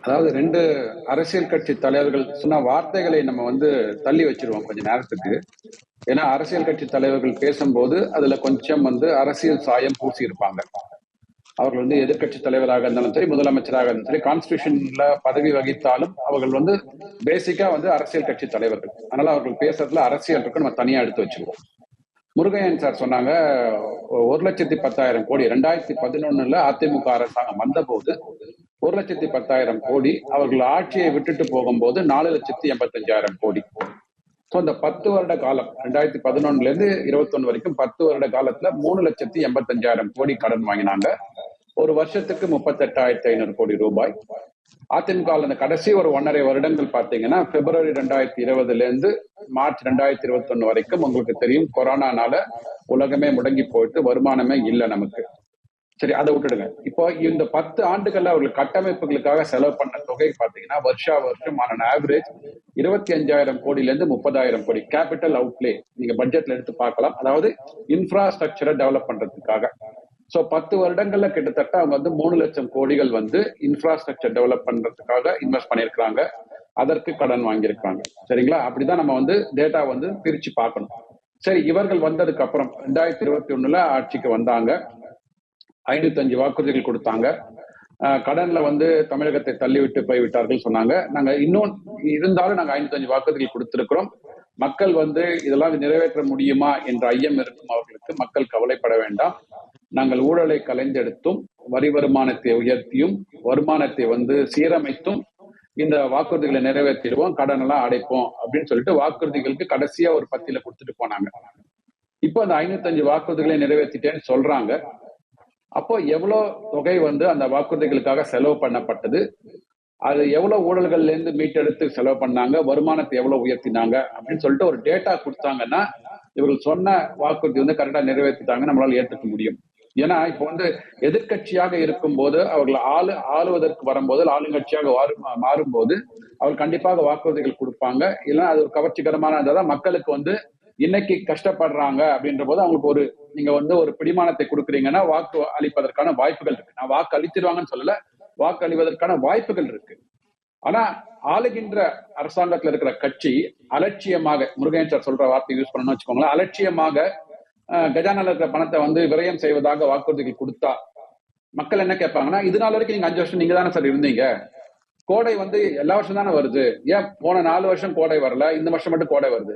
அதாவது 2 அரசியல் கட்சி தலைவர்கள் சொன்ன வார்த்தைகளை நம்ம தள்ளி வச்சிருவோம் கொஞ்ச நேரத்துக்கு. ஏன்னா அரசியல் கட்சி தலைவர்கள் பேசும்போது அதுல கொஞ்சம் அரசியல் சாயம் பூசி இருப்பாங்க. அவர்கள் எதிர்க்கட்சி தலைவராக இருந்தாலும் சரி, முதலமைச்சராக இருந்தாலும் சரி, கான்ஸ்டிடியூஷன்ல பதவி வகித்தாலும் அவர்கள் பேசிக்கா அரசியல் கட்சி தலைவர்கள். அதனால அவர்கள் பேசுறதுல அரசியல் இருக்கு, நம்ம தனியா எடுத்து வச்சிருவோம். முருகையன் சார் சொன்னாங்க 1,10,000 கோடி 2011 அதிமுக அரசாங்கம் வந்த போது 1,10,000 கோடி அவர்கள் ஆட்சியை விட்டுட்டு போகும்போது 4,85,000 கோடி. இந்த 10 வருட காலம் 2011 இருந்து 21 வரைக்கும் 10 வருட காலத்துல 3,85,000 கோடி கடன் வாங்கினாங்க. ஒரு வருஷத்துக்கு 38,500 கோடி ரூபாய். அதிமுக அந்த கடைசி ஒரு 1.5 வருடங்கள் பாத்தீங்கன்னா பிப்ரவரி 2020 இருந்து மார்ச் 2021 வரைக்கும் உங்களுக்கு தெரியும், கொரோனானால உலகமே முடங்கி போயிட்டு வருமானமே இல்லை நமக்கு. சரி, அதை விட்டுடுங்க. இப்போ இந்த 10 ஆண்டுகள்ல அவர்கள் கட்டமைப்புகளுக்காக செலவு பண்ண தொகை பாத்தீங்கன்னா வருஷம் ஆன் ஆவரேஜ் 25,000 கோடியில இருந்து 30,000 கோடி கேபிட்டல் அவுட்லே நீங்க பட்ஜெட்ல எடுத்து பார்க்கலாம். அதாவது இன்ஃப்ராஸ்ட்ரக்சரை டெவலப் பண்றதுக்காக. 10 வருடங்கள்ல கிட்டத்தட்ட அவங்க 3 லட்சம் கோடிகள் இன்ஃப்ராஸ்ட்ரக்சர் டெவலப் பண்றதுக்காக இன்வெஸ்ட் பண்ணிருக்காங்க. அதற்கு கடன் வாங்கியிருக்காங்க. சரிங்களா? அப்படிதான் நம்ம டேட்டா பிரிச்சு பார்க்கணும். சரி, இவர்கள் வந்ததுக்கு அப்புறம் 2021 ஆட்சிக்கு வந்தாங்க. 505 வாக்குறுதிகள் கொடுத்தாங்க. கடன்ல தமிழகத்தை தள்ளிவிட்டு போய்விட்டார்கள் சொன்னாங்க. நாங்க இன்னும் இருந்தாலும் நாங்க 505 வாக்குறுதிகள் கொடுத்திருக்கிறோம். மக்கள் இதெல்லாம் நிறைவேற்ற முடியுமா என்ற ஐயம் இருக்கும் அவர்களுக்கு. மக்கள் கவலைப்பட வேண்டாம். நாங்கள் ஊழலை கலைந்தெடுத்தும் வரி வருமானத்தை உயர்த்தியும் வருமானத்தை சீரமைத்தும் இந்த வாக்குறுதிகளை நிறைவேற்றிடுவோம், கடன் எல்லாம் அடைப்போம் அப்படின்னு சொல்லிட்டு வாக்குறுதிகளுக்கு கடைசியா ஒரு பத்தியில கொடுத்துட்டு போனாங்க. இப்போ அந்த 505 வாக்குறுதிகளை நிறைவேற்றிட்டேன்னு சொல்றாங்க. அப்போ எவ்வளவு தொகை அந்த வாக்குறுதிகளுக்காக செலவு பண்ணப்பட்டது, அது எவ்வளவு ஊழல்கள்ல இருந்து மீட்டெடுத்து செலவு பண்ணாங்க, வருமானத்தை எவ்வளவு உயர்த்தினாங்க அப்படின்னு சொல்லிட்டு ஒரு டேட்டா கொடுத்தாங்கன்னா இவர்கள் சொன்ன வாக்குறுதி கரெக்டா நிறைவேற்றிட்டாங்க நம்மளால ஏற்றுக்க முடியும். ஏன்னா இப்போ எதிர்கட்சியாக இருக்கும் போது அவர்கள் ஆளுவதற்கு வரும்போது ஆளுங்கட்சியாக மாறும்போது அவர்கள் கண்டிப்பாக வாக்குறுதிகள் கொடுப்பாங்க. இல்லைன்னா அது ஒரு கவர்ச்சிகரமான இருந்தாதான் மக்களுக்கு இன்னைக்கு கஷ்டப்படுறாங்க அப்படின்ற போது அவங்களுக்கு நீங்க ஒரு பிடிமானத்தை கொடுக்குறீங்கன்னா வாக்கு அளிப்பதற்கான வாய்ப்புகள் இருக்கு. நான் வாக்கு அளித்திருவாங்கன்னு சொல்லல, வாக்கு அளிப்பதற்கான வாய்ப்புகள் இருக்கு. ஆனா ஆளுகின்ற அரசாங்கத்துல இருக்கிற கட்சி அலட்சியமாக, முருகன் சார் சொல்ற வார்த்தை யூஸ் பண்ணணும்னு வச்சுக்கோங்களேன், அலட்சியமாக கஜானால இருக்கிற பணத்தை விரயம் செய்வதாக வாக்குறுதிகள் கொடுத்தா மக்கள் என்ன கேட்பாங்கன்னா, இது நாள் வரைக்கும் நீங்க 5 வருஷம் நீங்க தானே சார் இருந்தீங்க, கோடை எல்லா வருஷம் தானே வருது, ஏன் போன 4 வருஷம் கோடை வரல, இந்த வருஷம் மட்டும் கோடை வருது?